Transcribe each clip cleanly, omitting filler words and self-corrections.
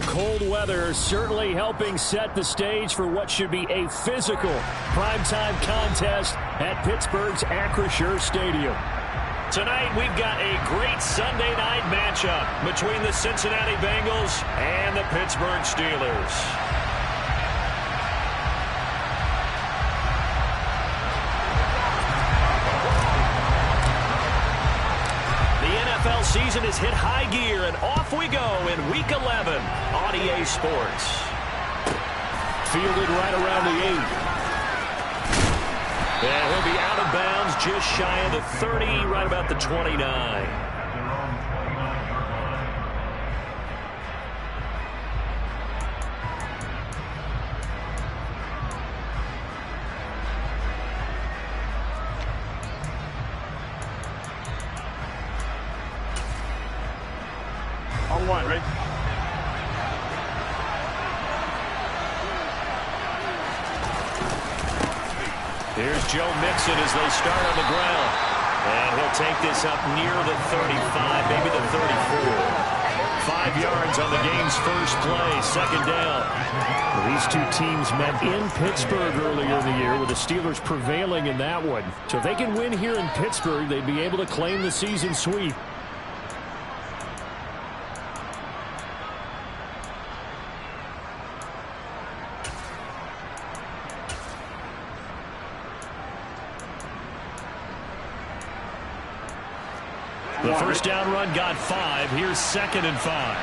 cold weather certainly helping set the stage for what should be a physical primetime contest at Pittsburgh's Acrisure Stadium. Tonight, we've got a great Sunday night matchup between the Cincinnati Bengals and the Pittsburgh Steelers. NFL season has hit high gear, and off we go in Week 11 on EA Sports. Fielded right around the 8. And he'll be out of bounds just shy of the 30, right about the 29. One, right? Here's Joe Mixon as they start on the ground. And he'll take this up near the 35, maybe the 34. 5 yards on the game's first play, second down. Well, these two teams met in Pittsburgh earlier in the year with the Steelers prevailing in that one. So if they can win here in Pittsburgh, they'd be able to claim the season sweep. The first down run got 5. Here's 2nd and 5.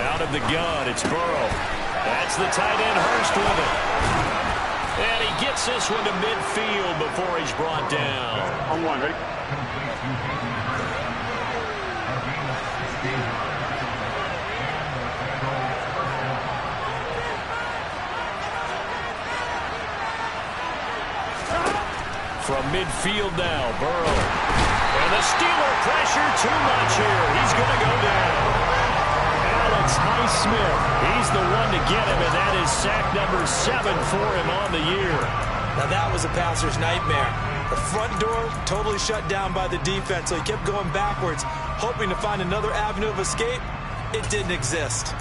Out of the gun, it's Burrow. That's the tight end, Hurst with it. And he gets this one to midfield before he's brought down. On one, right? From midfield now, Burrow. And the Steeler pressure too much here. He's going to go down. Alex Highsmith, he's the one to get him, and that is sack number 7 for him on the year. Now that was a passer's nightmare. The front door totally shut down by the defense, so he kept going backwards, hoping to find another avenue of escape. It didn't exist.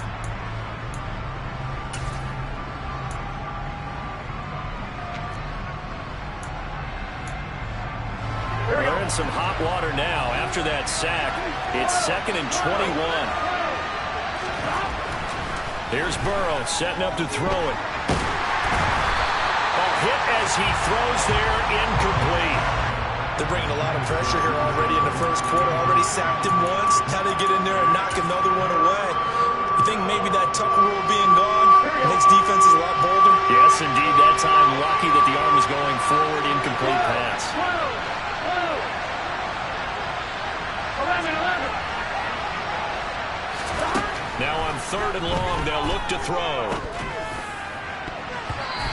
They're in some hot water now after that sack. It's 2nd and 21. Here's Burrow setting up to throw it. A hit as he throws there, incomplete. They're bringing a lot of pressure here already in the first quarter. Already sacked him once. How to get in there and knock another one away. You think maybe that Tucker rule being gone makes defenses a lot bolder? Yes, indeed. That time, lucky that the arm was going forward. Incomplete pass. Now on 3rd and long, they'll look to throw.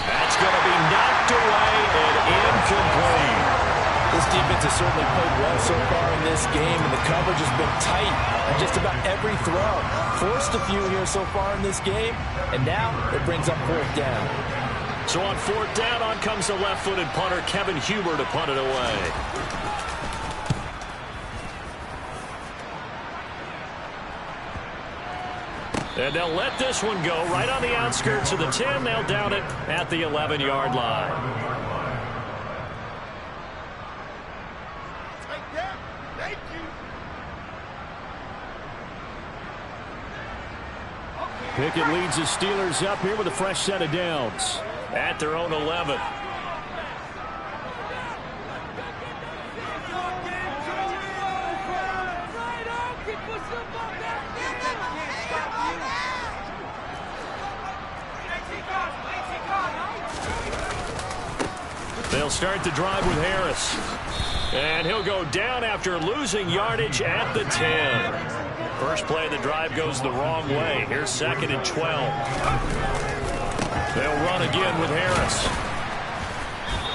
That's going to be knocked away and incomplete. This defense has certainly played well so far in this game, and the coverage has been tight on just about every throw. Forced a few here so far in this game, and now it brings up 4th down. So on 4th down, on comes the left-footed punter, Kevin Huber, to punt it away. And they'll let this one go right on the outskirts of the 10. They'll down it at the 11-yard line. Pickett leads the Steelers up here with a fresh set of downs at their own 11. They'll start the drive with Harris. And he'll go down after losing yardage at the 10. First play of the drive goes the wrong way. Here's 2nd and 12. They'll run again with Harris.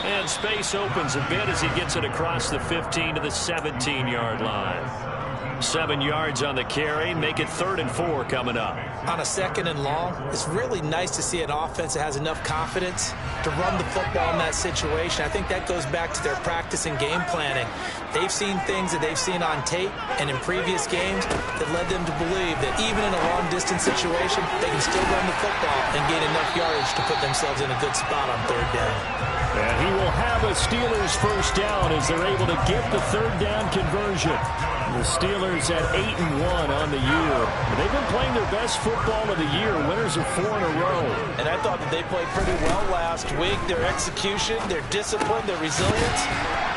And space opens a bit as he gets it across the 15 to the 17-yard line. 7 yards on the carry. Make it 3rd and 4 coming up. On a 2nd and long, it's really nice to see an offense that has enough confidence to run the football in that situation. I think that goes back to their practice and game planning. They've seen things that they've seen on tape and in previous games that led them to believe that even in a long-distance situation, they can still run the football and gain enough yardage to put themselves in a good spot on 3rd down. And he will have a Steelers 1st down as they're able to get the 3rd down conversion. The Steelers at 8-1 on the year. They've been playing their best football of the year. Winners of 4 in a row. And I thought that they played pretty well last week. Their execution, their discipline, their resilience,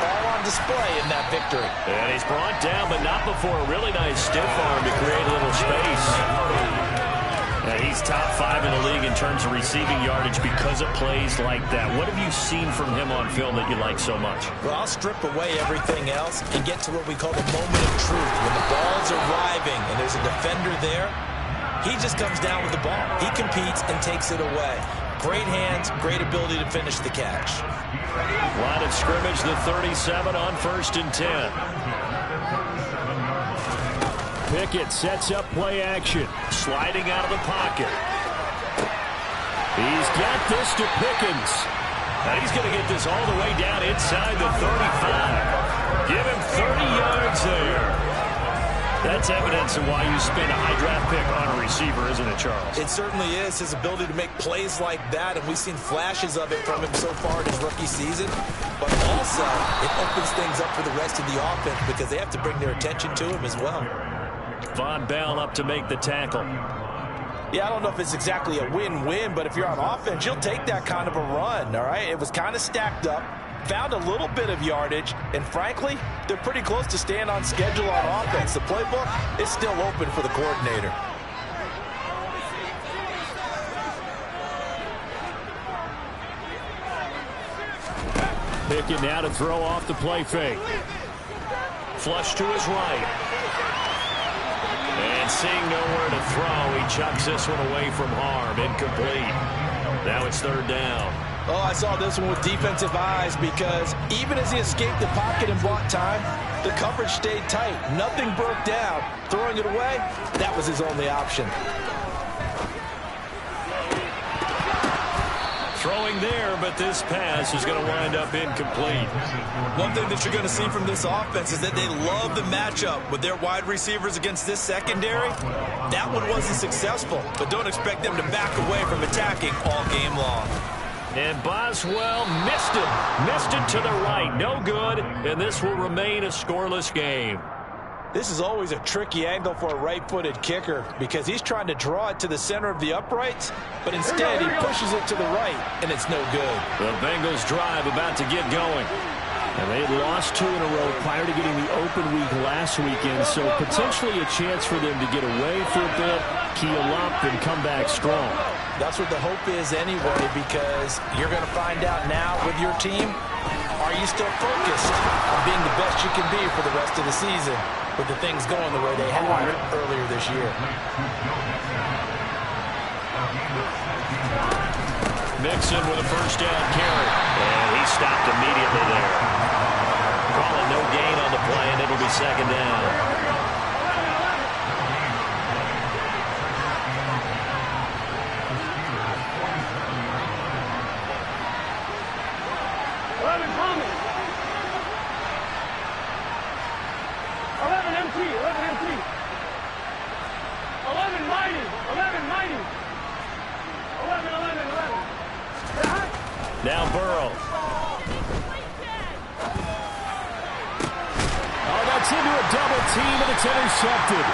all on display in that victory. And he's brought down, but not before a really nice stiff arm to create a little space. And he's top 5 in the league in terms of receiving yardage because of plays like that. What have you seen from him on film that you like so much? Well, I'll strip away everything else and get to what we call the moment of truth. When the ball's arriving and there's a defender there, he just comes down with the ball. He competes and takes it away. Great hands, great ability to finish the catch. Line of scrimmage, the 37 on 1st and 10. Pickett sets up play action. Sliding out of the pocket. He's got this to Pickens. And he's going to get this all the way down inside the 35. Give him 30 yards there. That's evidence of why you spend a high draft pick on a receiver, isn't it, Charles? It certainly is. His ability to make plays like that, and we've seen flashes of it from him so far in his rookie season. But also, it opens things up for the rest of the offense because they have to bring their attention to him as well. Von Bell up to make the tackle. Yeah, I don't know if it's exactly a win-win, but if you're on offense, you'll take that kind of a run, all right? It was kind of stacked up, found a little bit of yardage, and frankly, they're pretty close to staying on schedule on offense. The playbook is still open for the coordinator. Pickett now to throw off the play fake. Flush to his right. And seeing nowhere to throw, he chucks this one away from harm. Incomplete. Now it's 3rd down. Oh, I saw this one with defensive eyes because even as he escaped the pocket and bought time, the coverage stayed tight. Nothing broke down. Throwing it away, that was his only option. Throwing there, but this pass is going to wind up incomplete. One thing that you're going to see from this offense is that they love the matchup with their wide receivers against this secondary. That one wasn't successful, but don't expect them to back away from attacking all game long. And Boswell missed it to the right. No good, and this will remain a scoreless game. This is always a tricky angle for a right-footed kicker because he's trying to draw it to the center of the uprights, but instead he pushes it to the right, and it's no good. The Bengals drive about to get going. And they had lost 2 in a row prior to getting the open week last weekend, so potentially a chance for them to get away for a bit, keel up, and come back strong. That's what the hope is anyway, because you're going to find out now with your team, are you still focused on being the best you can be for the rest of the season with the things going the way they have earlier this year? Mixon with a 1st down carry. And he stopped immediately there. Calling no gain on the play, and it'll be 2nd down. Now Burrow. Oh, that's into a double team, and it's intercepted.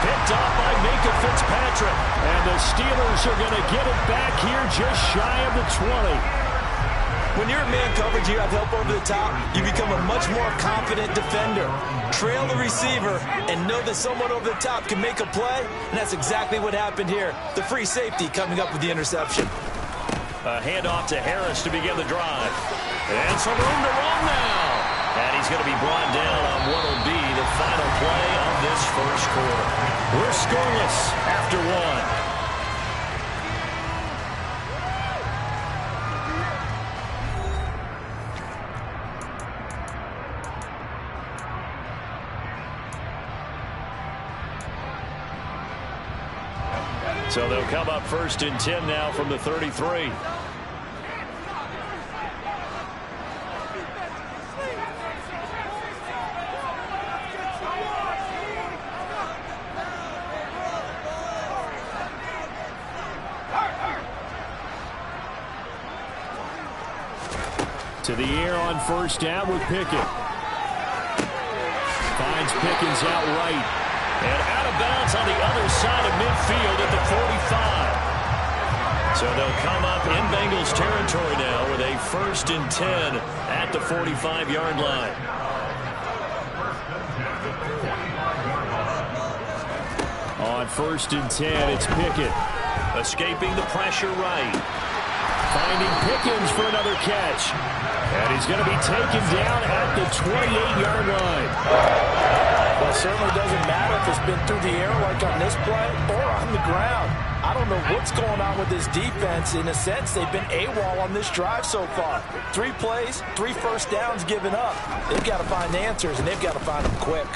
Picked off by Minkah Fitzpatrick. And the Steelers are going to get it back here just shy of the 20. When you're in man coverage, you have help over the top, you become a much more confident defender. Trail the receiver and know that someone over the top can make a play, and that's exactly what happened here. The free safety coming up with the interception. A handoff to Harris to begin the drive. And some room to run now. And he's going to be brought down on what will be the final play of this 1st quarter. We're scoreless after 1. So they'll come up 1st and 10 now from the 33. To the air on 1st down with Pickett. Finds Pickens out right. And out of bounds on the other side of midfield at the 45. So they'll come up in Bengals territory now with a 1st and 10 at the 45-yard line. On 1st and 10, it's Pickett. Escaping the pressure right. Finding Pickens for another catch. And he's going to be taken down at the 28-yard line. Well, it certainly doesn't matter if it's been through the air like on this play or on the ground. I don't know what's going on with this defense. In a sense, they've been AWOL on this drive so far. 3 plays, 3 first downs given up. They've got to find answers, and they've got to find them quick.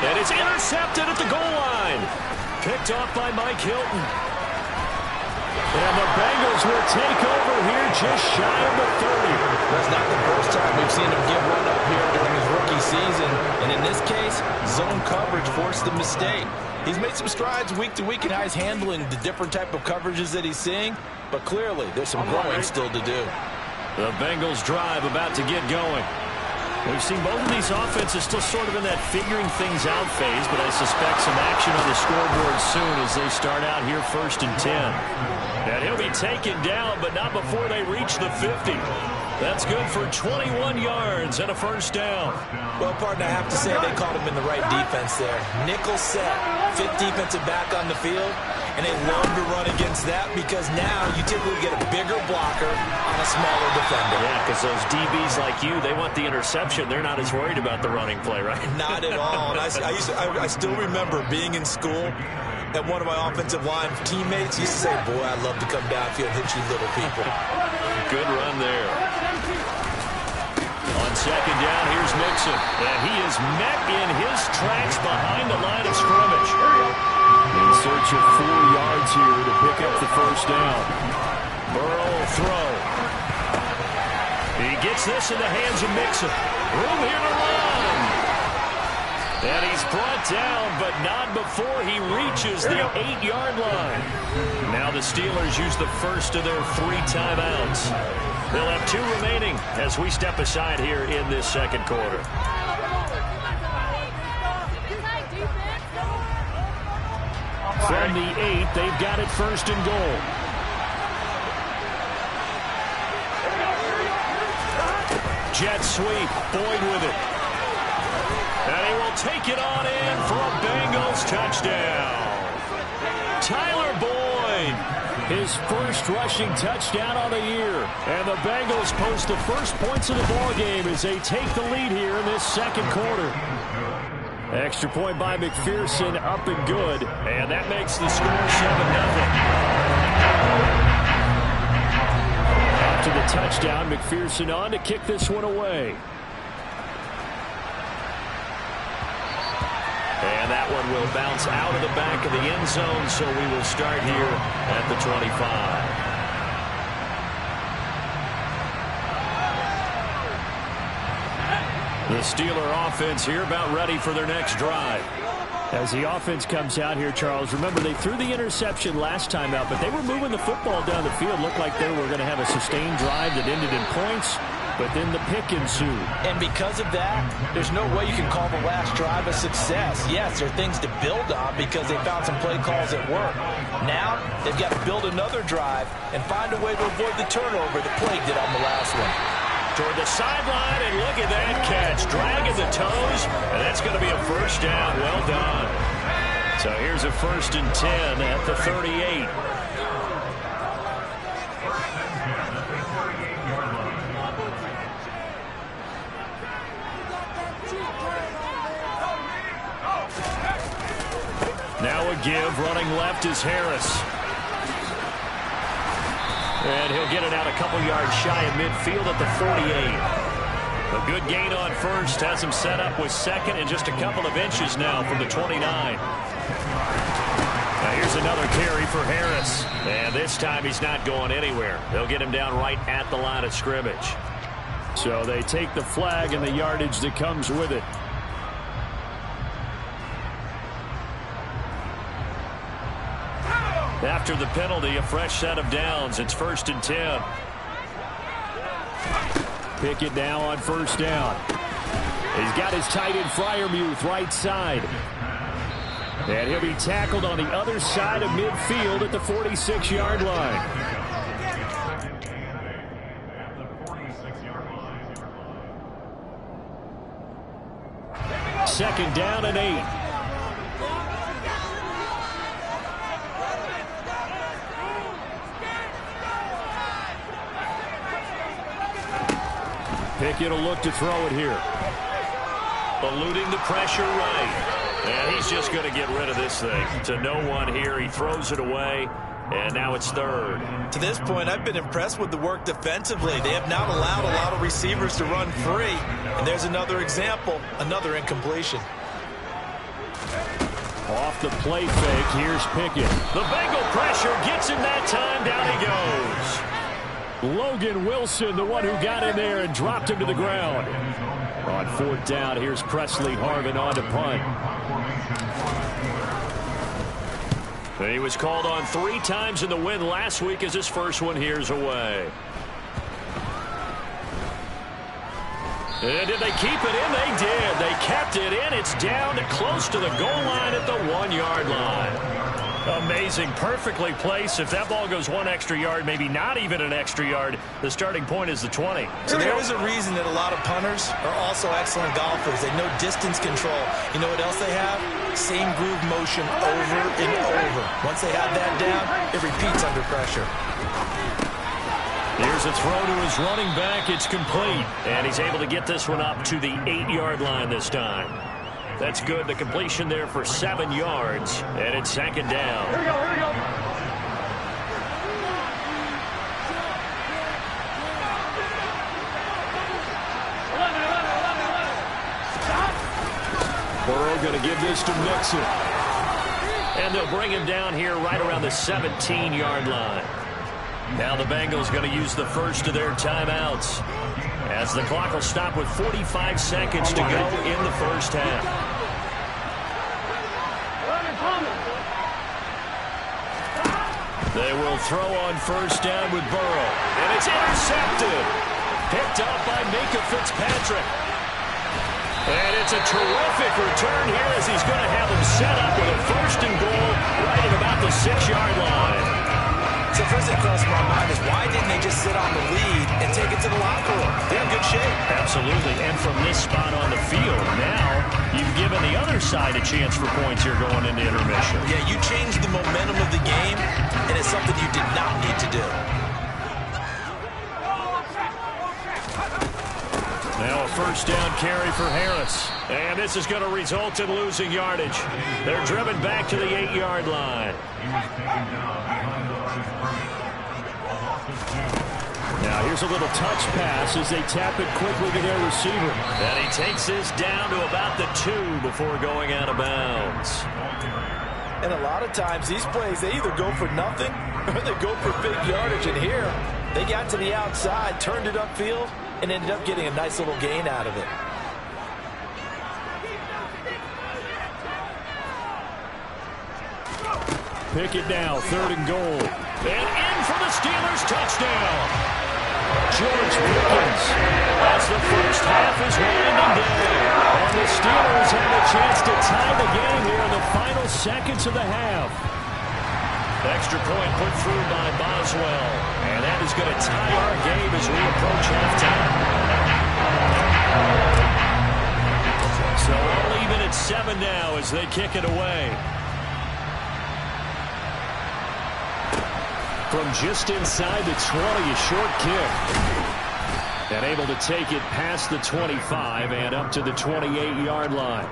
And it's intercepted at the goal line. Picked off by Mike Hilton. And the Bengals will take over here just shy of the 30. That's not the first time we've seen him give one up here during his rookie season. And in this case, zone coverage forced the mistake. He's made some strides week to week in how he's handling the different type of coverages that he's seeing. But clearly, there's some growing still to do. The Bengals drive about to get going. We've seen both of these offenses still sort of in that figuring things out phase, but I suspect some action on the scoreboard soon as they start out here 1st and 10. And he'll be taken down, but not before they reach the 50. That's good for 21 yards and a 1st down. Well, partner, I have to say they caught him in the right defense there. Nickel set, 5th defensive back on the field, and they love to run against that because now you typically get a bigger blocker on a smaller defender. Yeah, because those DBs like you, they want the interception. They're not as worried about the running play, right? Not at all. And I still remember being in school, and one of my offensive line teammates used to say, boy, I'd love to come downfield and hit you little people. Good run there. On 2nd down, here's Mixon. And he is met in his tracks behind the line of scrimmage. In search of 4 yards here to pick up the 1st down. Burrow will throw. He gets this in the hands of Mixon. Room here to run. And he's brought down, but not before he reaches the 8-yard line. Now the Steelers use the first of their 3 timeouts. They'll have 2 remaining as we step aside here in this 2nd quarter. From the 8, they've got it 1st and goal. Jet sweep, Boyd with it. And he will take it on in for a Bengals touchdown. Tyler Boyd. His first rushing touchdown on the year. And the Bengals post the first points of the ballgame as they take the lead here in this 2nd quarter. Extra point by McPherson, up and good. And that makes the score 7-0. After the touchdown, McPherson on to kick this one away. And that one will bounce out of the back of the end zone, so we will start here at the 25. The Steeler offense here about ready for their next drive. As the offense comes out here, Charles, remember they threw the interception last time out, but they were moving the football down the field. Looked like they were going to have a sustained drive that ended in points, but then the pick ensued. And because of that, there's no way you can call the last drive a success. Yes, there are things to build on because they found some play calls that work. Now, they've got to build another drive and find a way to avoid the turnover that plagued it on the last one. Toward the sideline, and look at that catch. Dragging the toes, and that's going to be a 1st down. Well done. So here's a 1st and 10 at the 38. Now a give, running left is Harris. And he'll get it out a couple yards shy of midfield at the 48. A good gain on first has him set up with second and just a couple of inches now from the 29. Now here's another carry for Harris. And this time he's not going anywhere. They'll get him down right at the line of scrimmage. So they take the flag and the yardage that comes with it. After the penalty, a fresh set of downs. It's 1st and 10. Pickett now on first down. He's got his tight end Freiermuth right side. And he'll be tackled on the other side of midfield at the 46-yard line. Second down and 8. Pickett will look to throw it here. Eluding the pressure right. And he's just going to get rid of this thing. To no one here. He throws it away. And now it's 3rd. To this point, I've been impressed with the work defensively. They have not allowed a lot of receivers to run free. And there's another example, another incompletion. Off the play fake, here's Pickett. The Bengal pressure gets him that time. Down he goes. Logan Wilson, the one who got in there and dropped him to the ground. On 4th down, here's Presley Harvin on to punt. He was called on 3 times in the win last week as his first one here's away. And did they keep it in? They did. They kept it in. It's down to close to the goal line at the 1-yard line. Amazing. Perfectly placed. If that ball goes 1 extra yard, maybe not even an extra yard, the starting point is the 20. So there is a reason that a lot of punters are also excellent golfers. They know distance control. You know what else they have? Same groove motion over and over. Once they have that down, it repeats under pressure. Here's a throw to his running back. It's complete. And he's able to get this one up to the 8-yard line this time. That's good. The completion there for 7 yards. And it's 2nd down. Here we go, here we go. Burrow going to give this to Mixon. And they'll bring him down here right around the 17-yard line. Now the Bengals going to use the first of their timeouts, as the clock will stop with 45 seconds to go in the first half. They will throw on first down with Burrow. And it's intercepted. Picked up by Minkah Fitzpatrick. And it's a terrific return here as he's going to have him set up with a 1st and goal right at about the 6-yard line. So first thing crossed my mind is, why didn't they just sit on the lead and take it to the locker room? They're in good shape. Absolutely. And from this spot on the field, now you've given the other side a chance for points here going into intermission. Yeah, you changed the momentum of the game, and it's something you did not need to do. Now a first down carry for Harris. And this is going to result in losing yardage. They're driven back to the 8-yard line. Now here's a little touch pass as they tap it quickly to their receiver. And he takes this down to about the 2 before going out of bounds. And a lot of times these plays, they either go for nothing or they go for big yardage. And here, they got to the outside, turned it upfield, and ended up getting a nice little gain out of it. Pickett now, 3rd and goal. And in for the Steelers touchdown. George Pickens. As the first half is winding down. And the Steelers have a chance to tie the game here in the final seconds of the half. Extra point put through by Boswell. And that is going to tie our game as we approach halftime. So all even at 7 now as they kick it away. From just inside the 20, a short kick. And able to take it past the 25 and up to the 28-yard line.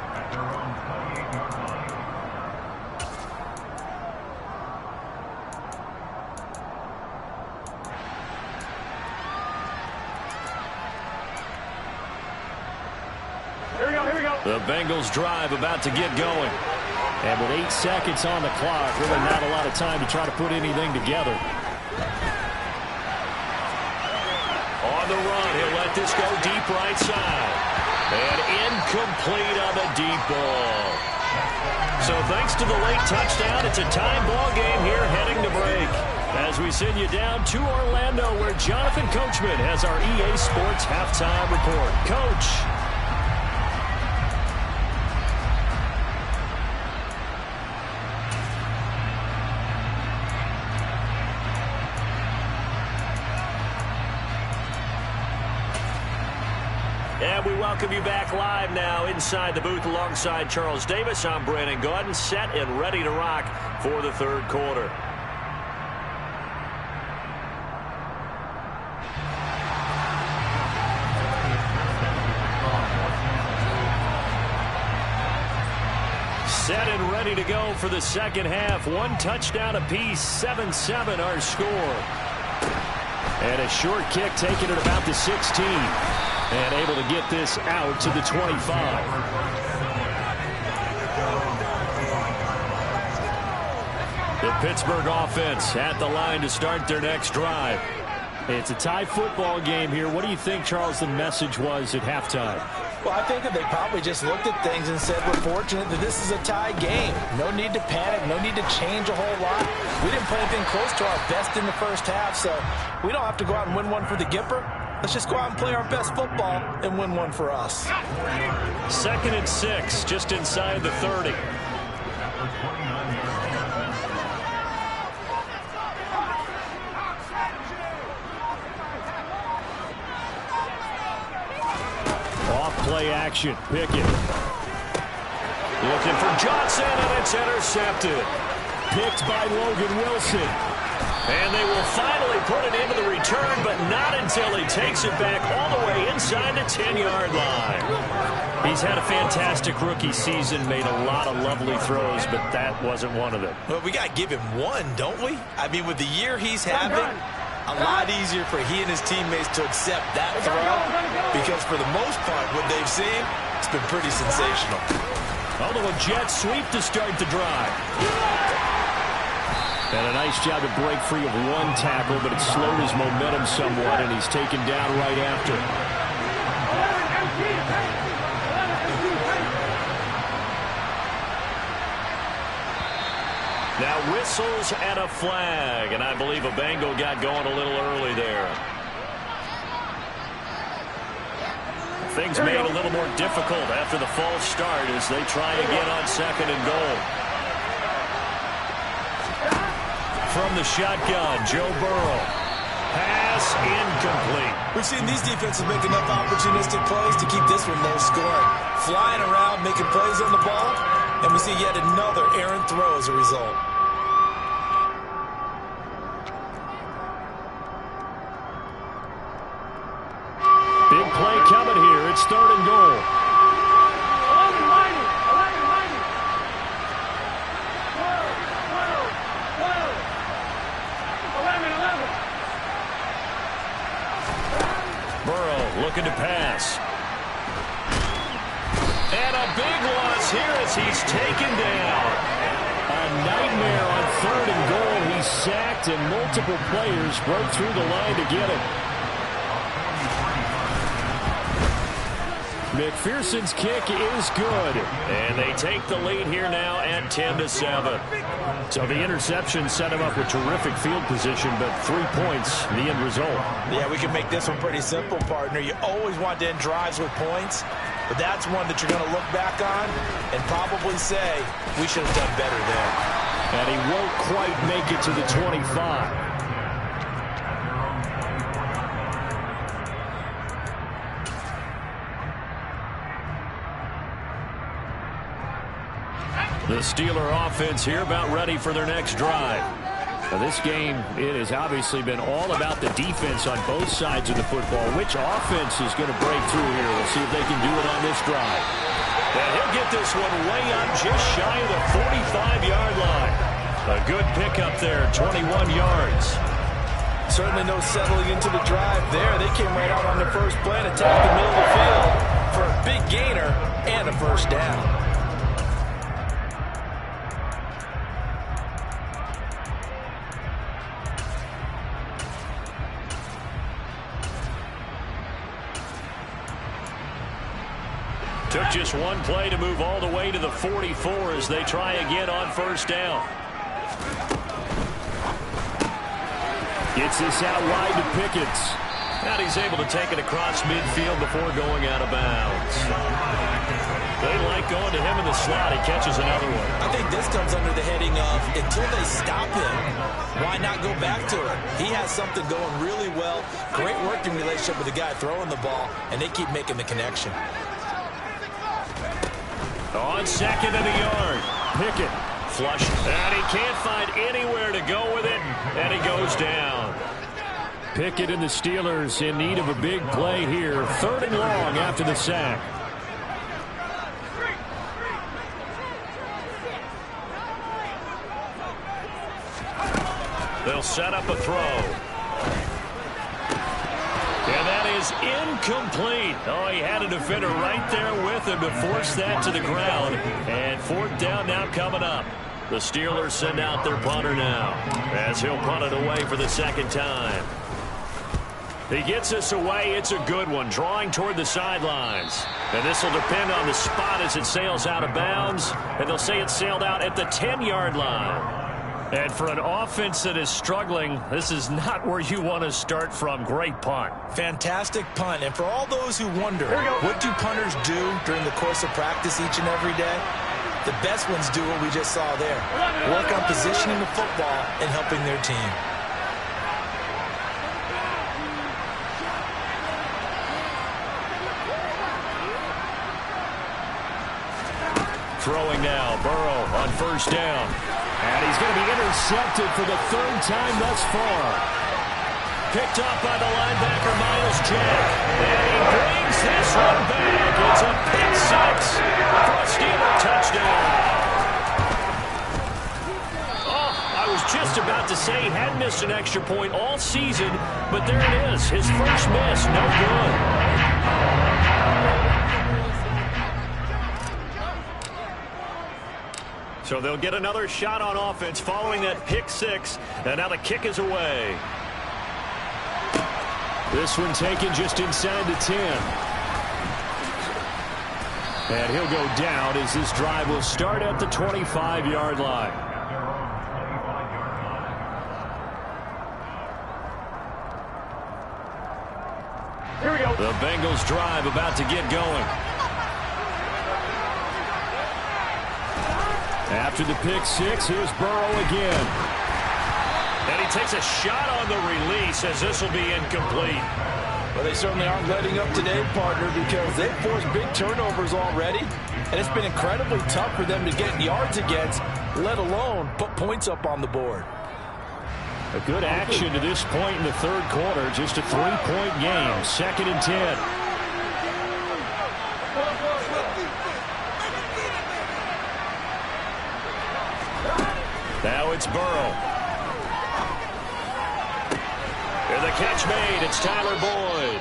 The Bengals drive about to get going. And with 8 seconds on the clock, really not a lot of time to try to put anything together. On the run, he'll let this go deep right side. And incomplete on the deep ball. So thanks to the late touchdown, it's a time ball game here heading to break. As we send you down to Orlando, where Jonathan Coachman has our EA Sports halftime report. Coach. And we welcome you back live now inside the booth alongside Charles Davis. I'm Brandon Gaudin, set and ready to rock for the third quarter. Set and ready to go for the second half. One touchdown apiece, 7-7 our score. And a short kick taken at about the 16. And able to get this out to the 25. The Pittsburgh offense at the line to start their next drive. It's a tie football game here. What do you think, Charles, the message was at halftime? Well, I think that they probably just looked at things and said, we're fortunate that this is a tie game. No need to panic. No need to change a whole lot. We didn't play anything close to our best in the first half, so we don't have to go out and win one for the Gipper. Let's just go out and play our best football and win one for us. 2nd and 6, just inside the 30. Off play action. Pickett. Looking for Johnson, and it's intercepted. Picked by Logan Wilson. And they will finally put it into the return, but not until he takes it back all the way inside the 10-yard line. He's had a fantastic rookie season, made a lot of lovely throws, but that wasn't one of them. Well, we got to give him one, don't we? I mean, with the year he's having, a lot easier for he and his teammates to accept that throw, because for the most part, what they've seen, it's been pretty sensational. Although a jet sweep to start the drive. And a nice job to break free of one tackle, but it slowed his momentum somewhat, and he's taken down right after. Now whistles and a flag, and I believe a Bengal got going a little early there. Things made a little more difficult after the false start as they try again on 2nd and goal. From the shotgun, Joe Burrow. Pass incomplete. We've seen these defenses make enough opportunistic plays to keep this one low scoring. Flying around, making plays on the ball, and we see yet another errant throw as a result. Big play coming here. It's 3rd and goal. Looking to pass. And a big loss here as he's taken down. A nightmare on 3rd and goal. He's sacked and multiple players broke through the line to get him. McPherson's kick is good. And they take the lead here now at 10-7. So the interception set him up with terrific field position, but 3 points, the end result. Yeah, we can make this one pretty simple, partner. You always want to end drives with points, but that's one that you're going to look back on and probably say, we should have done better there. And he won't quite make it to the 25. The Steeler offense here about ready for their next drive. Now this game, it has obviously been all about the defense on both sides of the football. Which offense is going to break through here? We'll see if they can do it on this drive. And he'll get this one way up just shy of the 45-yard line. A good pickup there, 21 yards. Certainly no settling into the drive there. They came right out on the first play and attacked the middle of the field for big gainer, and a first down. Took just one play to move all the way to the 44 as they try again on first down. Gets this out wide to Pickett. And he's able to take it across midfield before going out of bounds. They like going to him in the slot. He catches another one. I think this comes under the heading of, until they stop him, why not go back to it? He has something going really well. Great working relationship with the guy throwing the ball, and they keep making the connection. On second and a yard. Pickett. Flush. And he can't find anywhere to go with it. And he goes down. Pickett and the Steelers in need of a big play here. 3rd and long after the sack. They'll set up a throw. And that is incomplete. Oh, he had a defender right there with him to force that to the ground. And 4th down now coming up. The Steelers send out their punter now as he'll punt it away for the 2nd time. He gets this away. It's a good one, drawing toward the sidelines. And this will depend on the spot as it sails out of bounds. And they'll say it sailed out at the 10-yard line. And for an offense that is struggling, this is not where you want to start from. Great punt. Fantastic punt. And for all those who wonder, what do punters do during the course of practice each and every day? The best ones do what we just saw there. Work on positioning the football and helping their team. Throwing now, Burrow on first down. And he's going to be intercepted for the 3rd time thus far. Picked up by the linebacker, Myles Jack. And he brings this one back. It's a pick 6 for a Steeler touchdown. Oh, I was just about to say he hadn't missed an extra point all season, but there it is. His first miss, no good. So they'll get another shot on offense following that pick 6. And now the kick is away. This one taken just inside the 10. And he'll go down as this drive will start at the 25-yard line. Here we go. The Bengals drive about to get going. After the pick 6, here's Burrow again. And he takes a shot on the release as this will be incomplete. Well, they certainly aren't letting up today, partner, because they've forced big turnovers already. And it's been incredibly tough for them to get yards against, let alone put points up on the board. A good action to this point in the 3rd quarter. Just a 3-point game. 2nd and 10. Now it's Burrow. And the catch made. It's Tyler Boyd.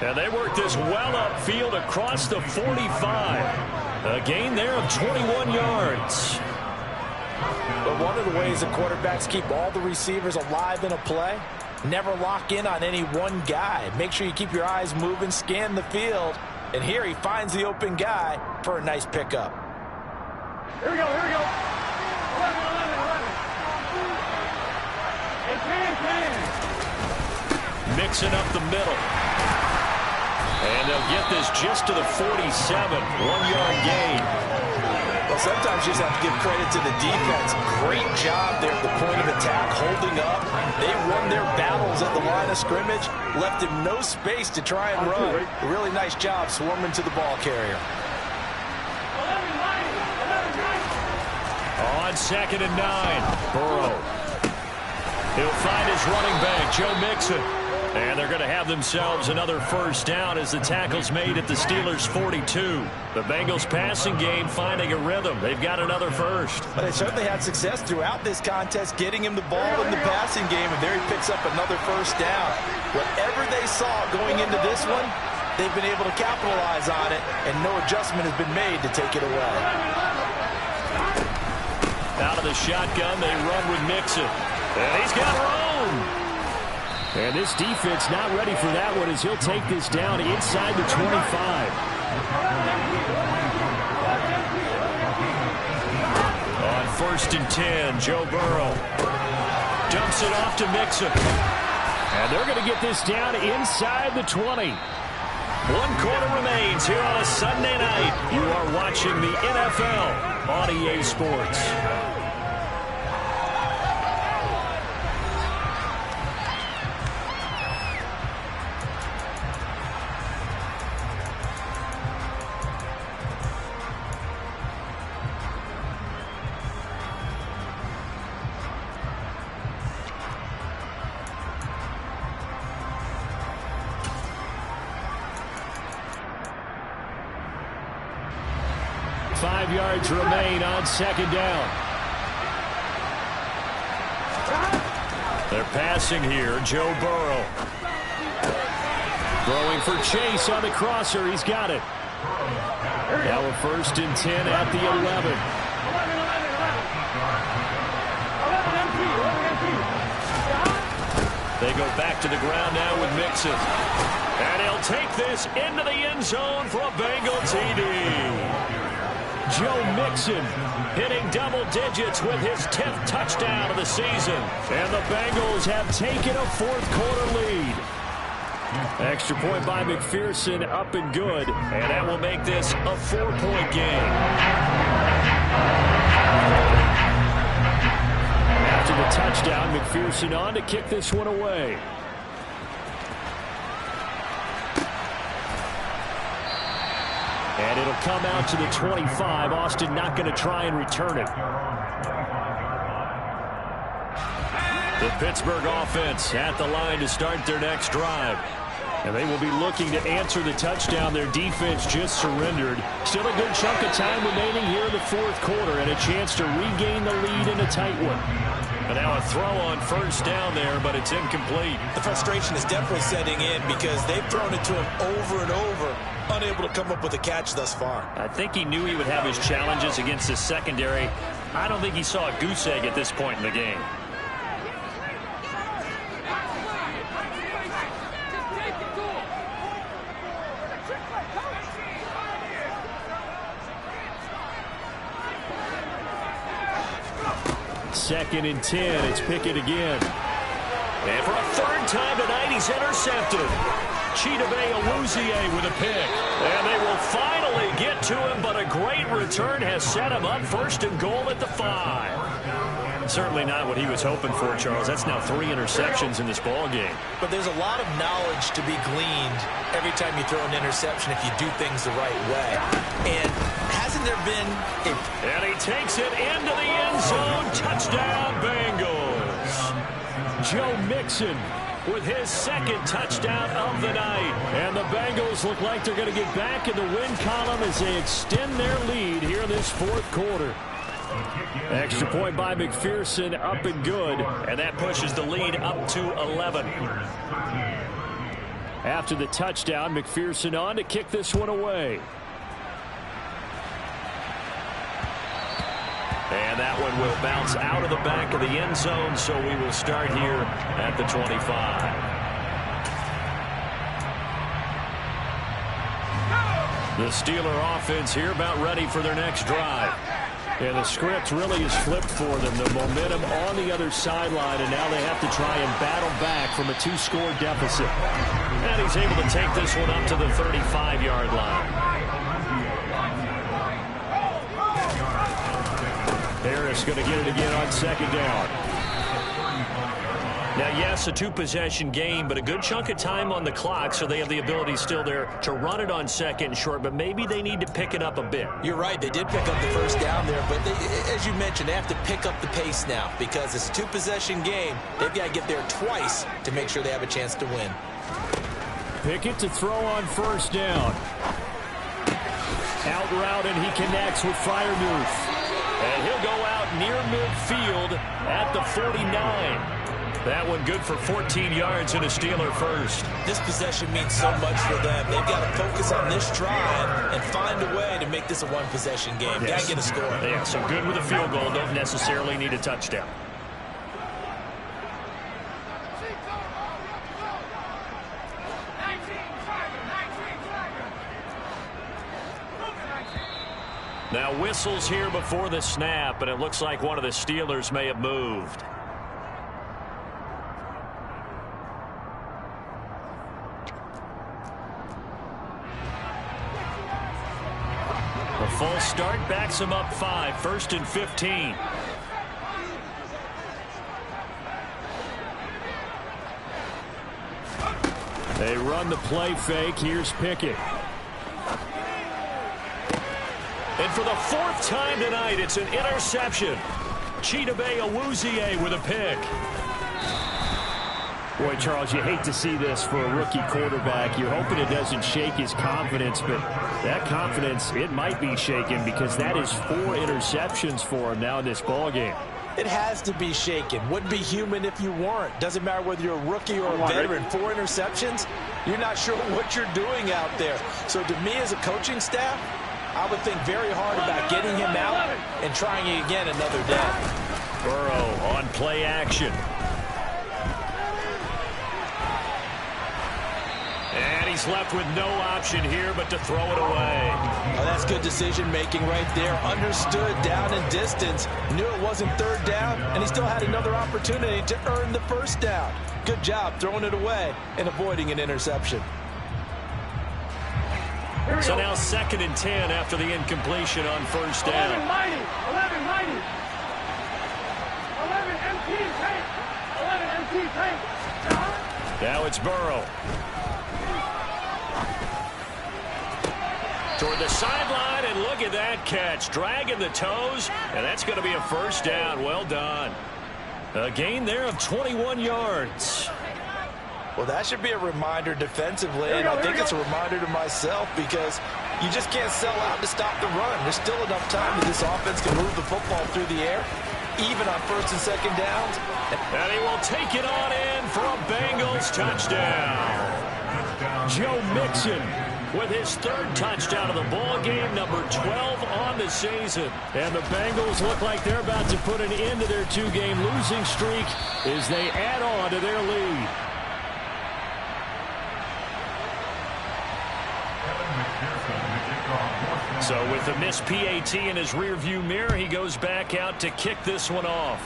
And they work this well upfield across the 45. A gain there of 21 yards. But one of the ways that quarterbacks keep all the receivers alive in a play, never lock in on any one guy. Make sure you keep your eyes moving, scan the field. And here he finds the open guy for a nice pickup. Here we go, here we go. 11. Mixing up the middle. And they'll get this just to the 47. 1-yard gain. Well, sometimes you just have to give credit to the defense. Great job there at the point of attack, holding up. They won their battles at the line of scrimmage, left him no space to try and run. A really nice job swarming to the ball carrier. On 2nd and 9, Burrow. He'll find his running back, Joe Mixon. And they're going to have themselves another first down as the tackle's made at the Steelers' 42. The Bengals passing game finding a rhythm. They've got another first. But they certainly had success throughout this contest getting him the ball in the passing game, and there he picks up another first down. Whatever they saw going into this one, they've been able to capitalize on it, and no adjustment has been made to take it away. Out of the shotgun, they run with Mixon. And he's got room. And this defense not ready for that one as he'll take this down inside the 25. On 1st and 10, Joe Burrow dumps it off to Mixon. And they're going to get this down inside the 20. 1 quarter remains here on a Sunday night. You are watching the NFL on EA Sports. Yards remain on 2nd down. They're passing here. Joe Burrow. Throwing for Chase on the crosser. He's got it. Now a 1st and 10 at the 11. They go back to the ground now with Mixon. And he'll take this into the end zone for a Bengal TD. Joe Mixon hitting double digits with his 10th touchdown of the season. And the Bengals have taken a 4th quarter lead. Extra point by McPherson, up and good. And that will make this a 4-point game. After the touchdown, McPherson on to kick this one away. And it'll come out to the 25. Austin not going to try and return it. The Pittsburgh offense at the line to start their next drive. And they will be looking to answer the touchdown their defense just surrendered. Still a good chunk of time remaining here in the 4th quarter and a chance to regain the lead in a tight one. And now a throw on 1st down there, but it's incomplete. The frustration is definitely setting in because they've thrown it to him over and over, unable to come up with a catch thus far. I think he knew he would have his challenges against his secondary. I don't think he saw a goose egg at this point in the game. Second and 10. It's Pickett again. And for a 3rd time tonight, he's intercepted. Chidobe Awuzie with a pick. And they will finally get to him, but a great return has set him up 1st and goal at the 5. Certainly not what he was hoping for, Charles. That's now 3 interceptions in this ball game. But there's a lot of knowledge to be gleaned every time you throw an interception if you do things the right way. And hasn't there been a... And he takes it into the end zone. Touchdown, Bengals. Joe Mixon with his 2nd touchdown of the night. And the Bengals look like they're going to get back in the win column as they extend their lead here in this 4th quarter. Extra point by McPherson, up and good. And that pushes the lead up to 11. After the touchdown, McPherson on to kick this one away. And that one will bounce out of the back of the end zone, so we will start here at the 25. The Steeler offense here about ready for their next drive. And the script really is flipped for them. The momentum on the other sideline, and now they have to try and battle back from a 2-score deficit. And he's able to take this one up to the 35-yard line. Harris going to get it again on 2nd down. Now, yes, a 2-possession game, but a good chunk of time on the clock, so they have the ability still there to run it on 2nd and short, but maybe they need to pick it up a bit. You're right. They did pick up the 1st down there, but as you mentioned, they have to pick up the pace now because it's a 2-possession game. They've got to get there twice to make sure they have a chance to win. Pickett to throw on 1st down. Out route, and he connects with Freiermuth. And he'll go out near midfield at the 49. That one good for 14 yards and a Steeler first. This possession means so much for them. They've got to focus on this drive and find a way to make this a one-possession game. Yes. Got to get a score. Yeah, so good with a field goal. Don't necessarily need a touchdown. Now whistles here before the snap, and it looks like one of the Steelers may have moved. A full start backs him up 5, 1st and 15. They run the play fake. Here's Pickett. And for the 4th time tonight, it's an interception. Chidobe Awuzie with a pick. Boy, Charles, you hate to see this for a rookie quarterback. You're hoping it doesn't shake his confidence, but that confidence, it might be shaken because that is 4 interceptions for him now in this ballgame. It has to be shaken. Wouldn't be human if you weren't. Doesn't matter whether you're a rookie or a veteran. 4 interceptions, you're not sure what you're doing out there. So to me as a coaching staff, I would think very hard about getting him out and trying it again another day. Burrow on play action. And he's left with no option here but to throw it away. Oh, that's good decision making right there. Understood down and distance. Knew it wasn't 3rd down, and he still had another opportunity to earn the 1st down. Good job throwing it away and avoiding an interception. So now 2nd and 10 after the incompletion on 1st down. 11 mighty. 11 mighty. 11 MT tank. 11 MT tank. Now it's Burrow. Toward the sideline, and look at that catch. Dragging the toes, and that's going to be a 1st down. Well done. A gain there of 21 yards. Well, that should be a reminder defensively, and I think it's a reminder to myself because you just can't sell out to stop the run. There's still enough time that this offense can move the football through the air, even on 1st and 2nd downs. And he will take it on in for a Bengals touchdown. Joe Mixon with his 3rd touchdown of the ball game, number 12 on the season. And the Bengals look like they're about to put an end to their 2-game losing streak as they add on to their lead. So with the missed PAT in his rearview mirror, he goes back out to kick this one off.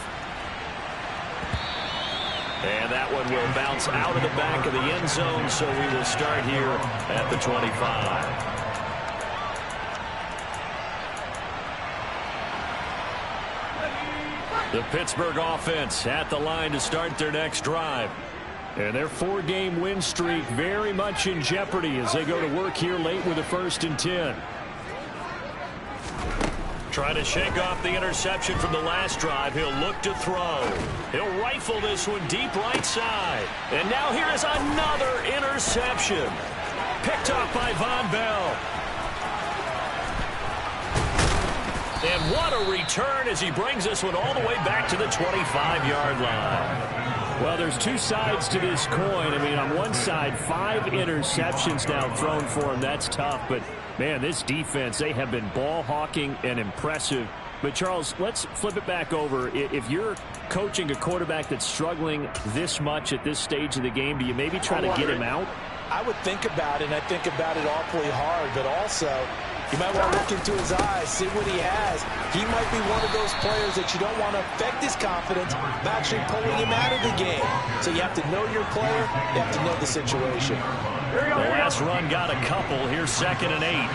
And that one will bounce out of the back of the end zone, so we will start here at the 25. The Pittsburgh offense at the line to start their next drive. And their 4-game win streak very much in jeopardy as they go to work here late with a 1st and 10. Trying to shake off the interception from the last drive. He'll look to throw. He'll rifle this one deep right side. And now here is another interception. Picked off by Von Bell. And what a return as he brings this one all the way back to the 25-yard line. Well, there's 2 sides to this coin. I mean, on one side, 5 interceptions now thrown for him. That's tough. But, man, this defense, they have been ball hawking and impressive. But, Charles, let's flip it back over. If you're coaching a quarterback that's struggling this much at this stage of the game, do you maybe try to get him out? I would think about it, and I think about it awfully hard. But also, you might want to look into his eyes, see what he has. He might be one of those players that you don't want to affect his confidence by actually pulling him out of the game. So you have to know your player. You have to know the situation. The last run got a couple. Here's 2nd and 8.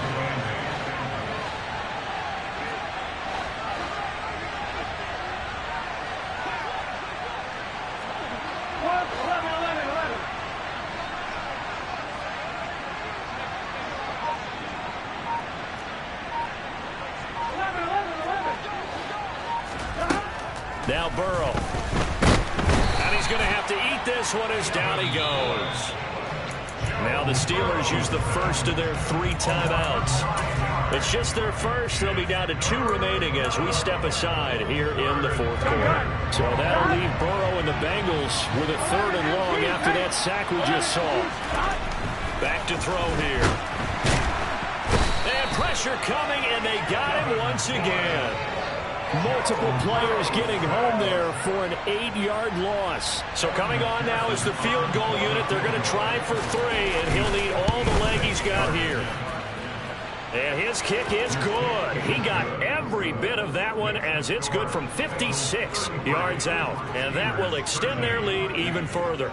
Now Burrow. And he's going to have to eat this one as down he goes. Now the Steelers use the first of their 3 timeouts. It's just their first. They'll be down to 2 remaining as we step aside here in the 4th quarter. So that'll leave Burrow and the Bengals with a 3rd and long after that sack we just saw. Back to throw here. And pressure coming, and they got him once again. Multiple players getting home there for an 8-yard loss. So coming on now is the field goal unit. They're going to try for 3, and he'll need all the leg he's got here. And his kick is good. He got every bit of that one as it's good from 56 yards out. And that will extend their lead even further.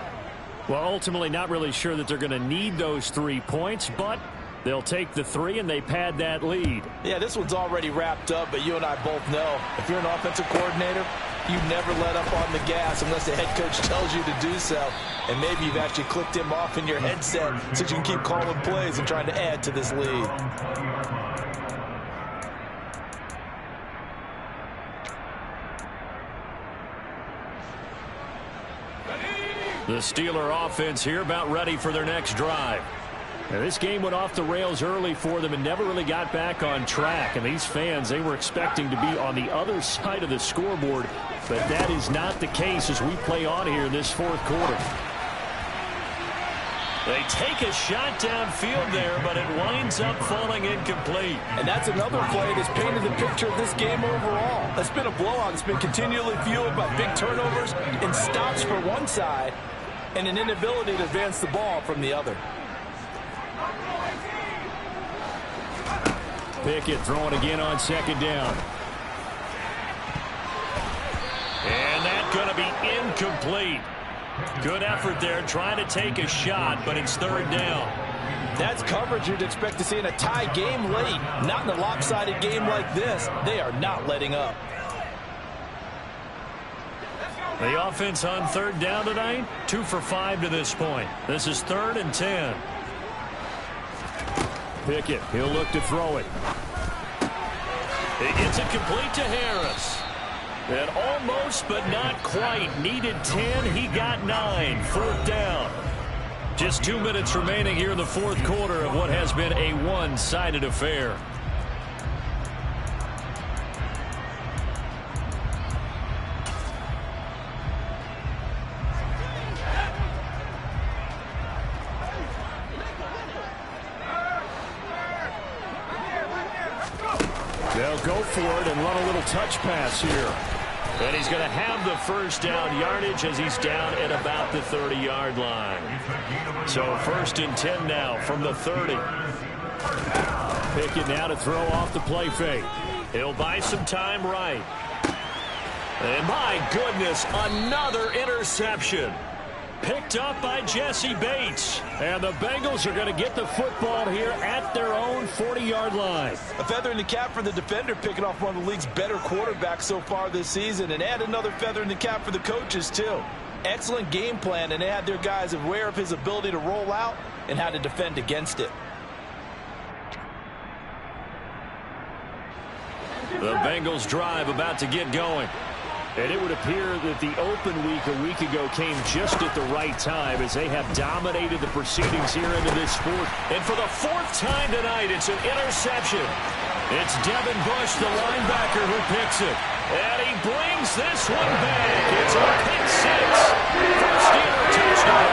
Well, ultimately not really sure that they're going to need those 3 points, but they'll take the 3 and they pad that lead. Yeah, this one's already wrapped up, but you and I both know if you're an offensive coordinator, you never let up on the gas unless the head coach tells you to do so. And maybe you've actually clicked him off in your headset so you can keep calling plays and trying to add to this lead. The Steeler offense here about ready for their next drive. Now, this game went off the rails early for them and never really got back on track. And these fans, they were expecting to be on the other side of the scoreboard. But that is not the case as we play on here in this 4th quarter. They take a shot downfield there, but it winds up falling incomplete. And that's another play that's painted the picture of this game overall. It's been a blowout. It's been continually fueled by big turnovers and stops for one side and an inability to advance the ball from the other. Pickett throwing again on 2nd down. And that's going to be incomplete. Good effort there trying to take a shot, but it's 3rd down. That's coverage you'd expect to see in a tie game late. Not in a lopsided game like this. They are not letting up. The offense on 3rd down tonight, 2 for 5 to this point. This is 3rd and 10. Pickett, he'll look to throw it. He gets it complete to Harris. And almost, but not quite. Needed 10. He got 9. 4th down. Just 2 minutes remaining here in the 4th quarter of what has been a one-sided affair. They'll go for it and run a little touch pass here. And he's going to have the 1st down yardage as he's down at about the 30-yard line. So 1st and 10 now from the 30. Pickett now to throw off the play fake. He'll buy some time right. And my goodness, another interception. Picked up by Jesse Bates. And the Bengals are going to get the football here at their own 40-yard line. A feather in the cap for the defender, picking off one of the league's better quarterbacks so far this season. And add another feather in the cap for the coaches, too. Excellent game plan, and they had their guys aware of his ability to roll out and how to defend against it. The Bengals drive about to get going. And it would appear that the open week a week ago came just at the right time as they have dominated the proceedings here into this sport. And for the 4th time tonight, it's an interception. It's Devin Bush, the linebacker, who picks it. And he brings this one back. It's a pick 6 for a Steeler touchdown.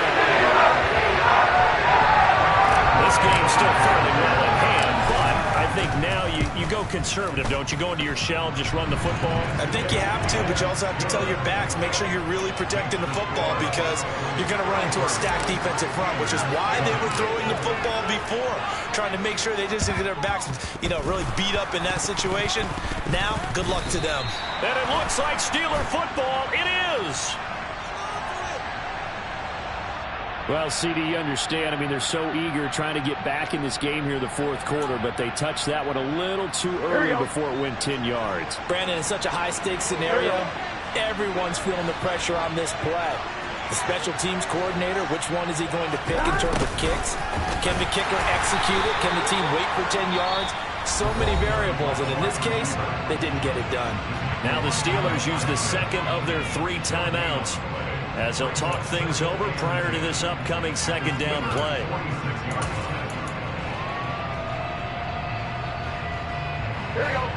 This game's still fairly well in hand, but I think now you go conservative, don't you? Go into your shell, just run the football. I think you have to, but you also have to tell your backs, make sure you're really protecting the football because you're going to run into a stacked defensive front, which is why they were throwing the football before, trying to make sure they just get their backs, really beat up in that situation. Now, good luck to them. And it looks like Steeler football. It is. Well, CD, you understand. They're so eager trying to get back in this game here in the 4th quarter, but they touched that one a little too early before it went 10 yards. Brandon, in such a high-stakes scenario, everyone's feeling the pressure on this play. The special teams coordinator, which one is he going to pick in terms of kicks? Can the kicker execute it? Can the team wait for 10 yards? So many variables, and in this case, they didn't get it done. Now the Steelers use the 2nd of their 3 timeouts. as he'll talk things over prior to this upcoming second down play. Here we go.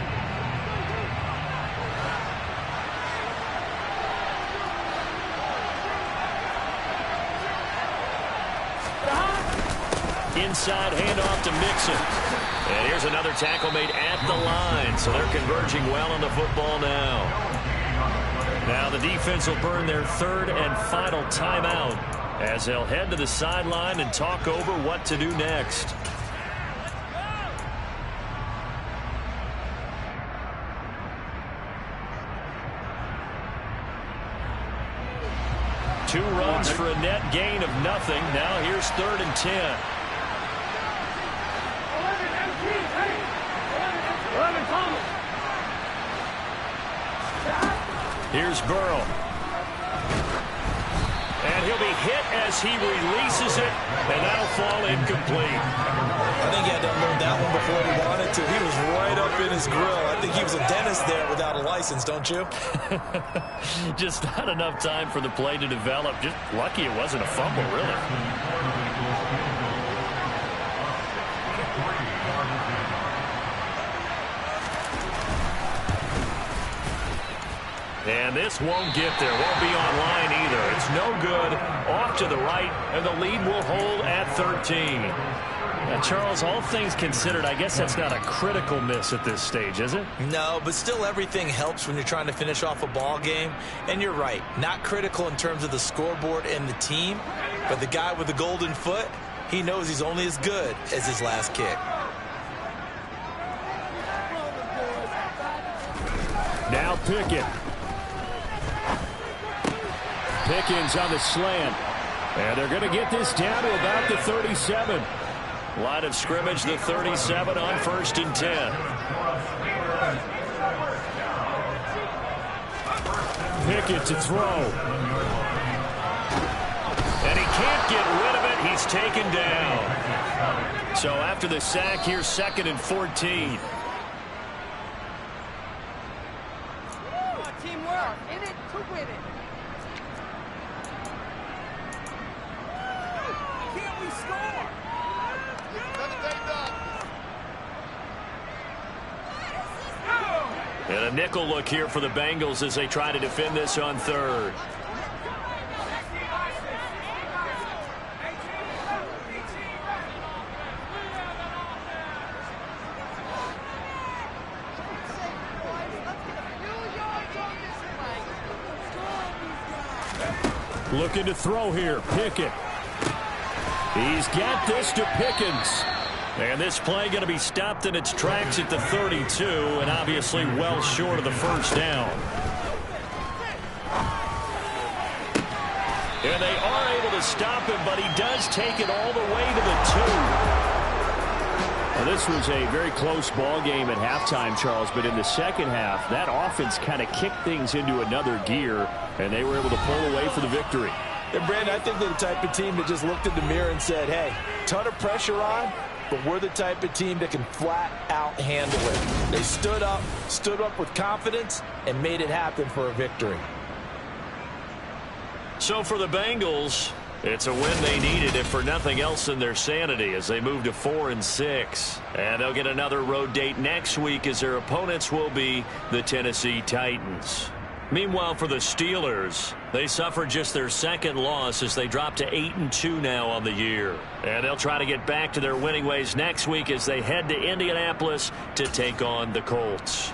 Inside handoff to Mixon. And here's another tackle made at the line. So they're converging well on the football now. Now the defense will burn their third and final timeout as they'll head to the sideline and talk over what to do next. Two runs for a net gain of nothing. Now here's 3rd and 10. Here's Burrow. And he'll be hit as he releases it, and that'll fall incomplete. I think he had to unload that one before he wanted to. He was right up in his grill. I think he was a dentist there without a license, don't you? Just not enough time for the play to develop. Just lucky it wasn't a fumble, really. And this won't get there. Won't be online either. It's no good. Off to the right, and the lead will hold at 13. Now, Charles, all things considered, I guess that's not a critical miss at this stage, is it? No, but still everything helps when you're trying to finish off a ball game. And you're right, not critical in terms of the scoreboard and the team, but the guy with the golden foot, he knows he's only as good as his last kick. Now Pickett. Pickens on the slant. And they're going to get this down to about the 37. Line of scrimmage, the 37 on 1st and 10. Pickett to throw. And he can't get rid of it. He's taken down. So after the sack, here's 2nd and 14. Teamwork. In it to win it. Can't we score? And a nickel look here for the Bengals as they try to defend this on 3rd. Looking to throw here. Pickett. He's got this to Pickens. And this play going to be stopped in its tracks at the 32, and obviously well short of the first down. And they are able to stop him, but he does take it all the way to the 2. Well, this was a very close ball game at halftime, Charles, but in the second half, that offense kind of kicked things into another gear, and they were able to pull away for the victory. And Brandon, I think they're the type of team that just looked in the mirror and said, hey, ton of pressure on, but we're the type of team that can flat out handle it. They stood up with confidence, and made it happen for a victory. So for the Bengals, it's a win they needed, if for nothing else than their sanity, as they move to 4-6. And they'll get another road date next week, as their opponents will be the Tennessee Titans. Meanwhile, for the Steelers, they suffered just their 2nd loss as they drop to 8-2 now on the year. And they'll try to get back to their winning ways next week as they head to Indianapolis to take on the Colts.